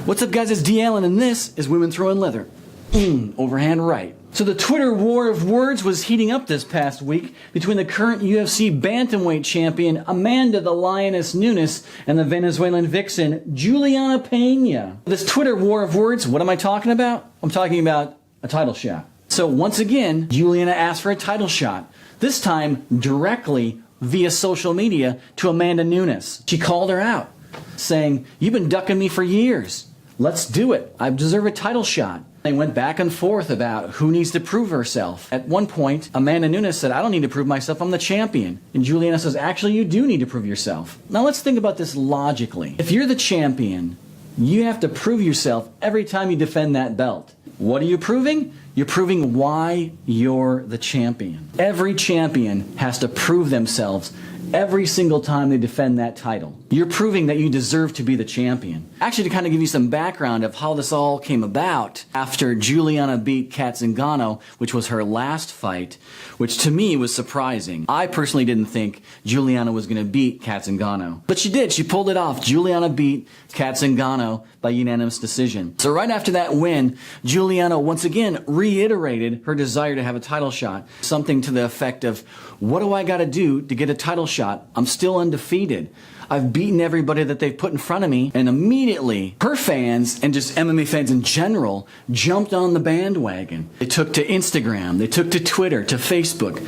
What's up, guys? It's D. Allen, and this is Women Throwing Leather. Overhand right. So the Twitter war of words was heating up this past week between the current UFC bantamweight champion Amanda the Lioness Nunes and the Venezuelan vixen Juliana Pena. This Twitter war of words, what am I talking about? I'm talking about a title shot. So once again, Juliana asked for a title shot, this time directly via social media to Amanda Nunes. She called her out, saying, "You've been ducking me for years. Let's do it. I deserve a title shot." They went back and forth about who needs to prove herself. At one point, Amanda Nunes said, "I don't need to prove myself, I'm the champion." And Juliana says, "Actually, you do need to prove yourself." Now let's think about this logically. If you're the champion, you have to prove yourself every time you defend that belt. What are you proving? You're proving why you're the champion. Every champion has to prove themselves every single time they defend that title. You're proving that you deserve to be the champion. Actually, to kind of give you some background of how this all came about, after Juliana beat Kat Zingano, which was her last fight, which to me was surprising. I personally didn't think Juliana was going to beat Kat Zingano. But she did. She pulled it off. Juliana beat Kat Zingano by unanimous decision. So right after that win, Juliana once again reiterated her desire to have a title shot. Something to the effect of, "What do I got to do to get a title shot? I'm still undefeated. I've beaten everybody that they've put in front of me." And immediately, her fans, and just MMA fans in general, jumped on the bandwagon. They took to Instagram, they took to Twitter, to Facebook,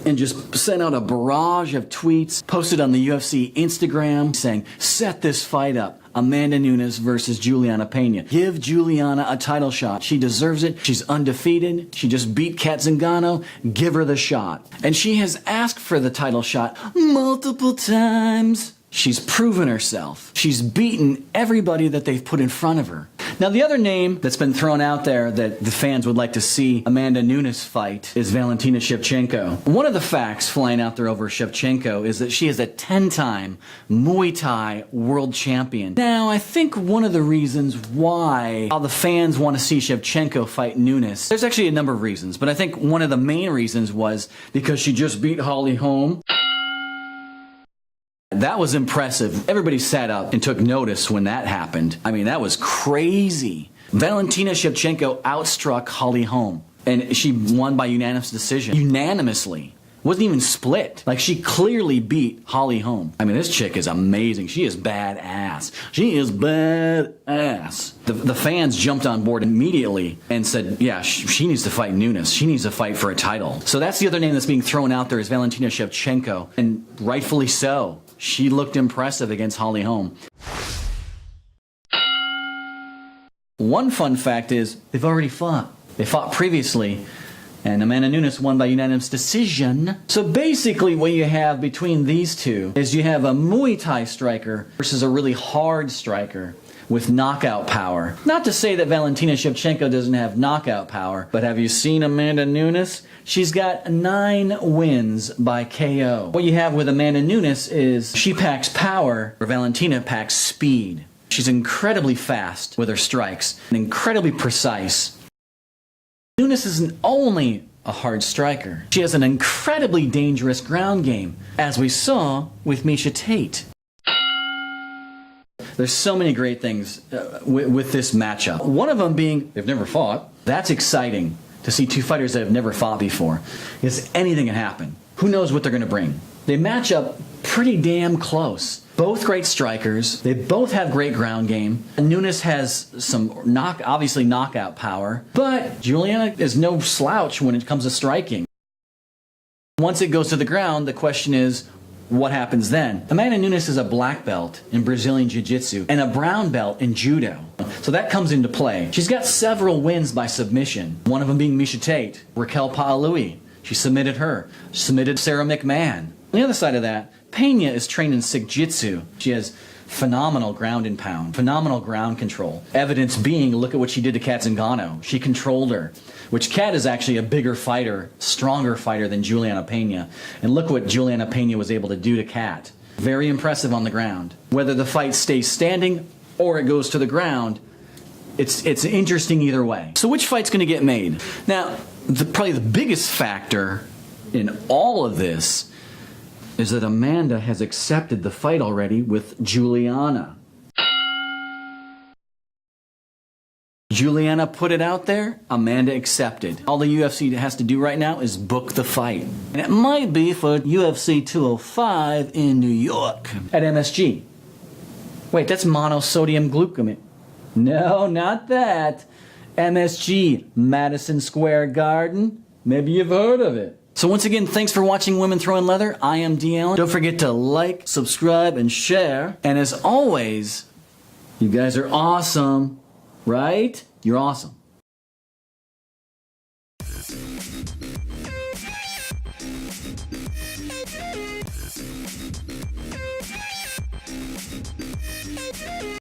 and just sent out a barrage of tweets, posted on the UFC Instagram, saying, "Set this fight up. Amanda Nunes versus Juliana Pena. Give Juliana a title shot. She deserves it. She's undefeated. She just beat Kat Zingano. Give her the shot." And she has asked for the title shot multiple times. She's proven herself. She's beaten everybody that they've put in front of her. Now, the other name that's been thrown out there that the fans would like to see Amanda Nunes fight is Valentina Shevchenko. One of the facts flying out there over Shevchenko is that she is a 10-time Muay Thai world champion. Now, I think one of the reasons why all the fans want to see Shevchenko fight Nunes, there's actually a number of reasons, but I think one of the main reasons was because she just beat Holly Holm. That was impressive. Everybody sat up and took notice when that happened. I mean, that was crazy. Valentina Shevchenko outstruck Holly Holm, and she won by unanimous decision. Unanimously. Wasn't even split. Like, she clearly beat Holly Holm. I mean, this chick is amazing. She is badass. She is badass. The fans jumped on board immediately and said, yeah, she needs to fight Nunes. She needs to fight for a title. So that's the other name that's being thrown out there, is Valentina Shevchenko, and rightfully so. She looked impressive against Holly Holm. One fun fact is, they've already fought. They fought previously, and Amanda Nunes won by unanimous decision. So basically what you have between these two is you have a Muay Thai striker versus a really hard striker with knockout power. Not to say that Valentina Shevchenko doesn't have knockout power, but have you seen Amanda Nunes? She's got 9 wins by KO. What you have with Amanda Nunes is she packs power, where Valentina packs speed. She's incredibly fast with her strikes and incredibly precise. Nunes isn't only a hard striker. She has an incredibly dangerous ground game, as we saw with Miesha Tate. There's so many great things with this matchup. One of them being, they've never fought. That's exciting to see two fighters that have never fought before, because anything can happen. Who knows what they're going to bring? They match up pretty damn close. Both great strikers. They both have great ground game. Nunes has some obviously knockout power, but Juliana is no slouch when it comes to striking. Once it goes to the ground, the question is, what happens then? Amanda Nunes is a black belt in Brazilian Jiu-Jitsu and a brown belt in Judo. So that comes into play. She's got several wins by submission. One of them being Miesha Tate, Raquel Pa'alui. She submitted her. She submitted Sarah McMahon. On the other side of that, Pena is trained in Sikh Jitsu. She has phenomenal ground and pound, phenomenal ground control. Evidence being, look at what she did to Kat Zingano. She controlled her, which Kat is actually a bigger fighter, stronger fighter than Juliana Pena. And look what Juliana Pena was able to do to Kat. Very impressive on the ground. Whether the fight stays standing or it goes to the ground, it's interesting either way. So which fight's going to get made? Now, probably the biggest factor in all of this is that Amanda has accepted the fight already with Juliana. Juliana put it out there, Amanda accepted. All the UFC has to do right now is book the fight. And it might be for UFC 205 in New York at MSG. Wait, that's monosodium glutamate. No, not that. MSG, Madison Square Garden. Maybe you've heard of it. So once again, thanks for watching Women Throwing Leather. I am D. Allen. Don't forget to like, subscribe, and share. And as always, you guys are awesome, right? You're awesome.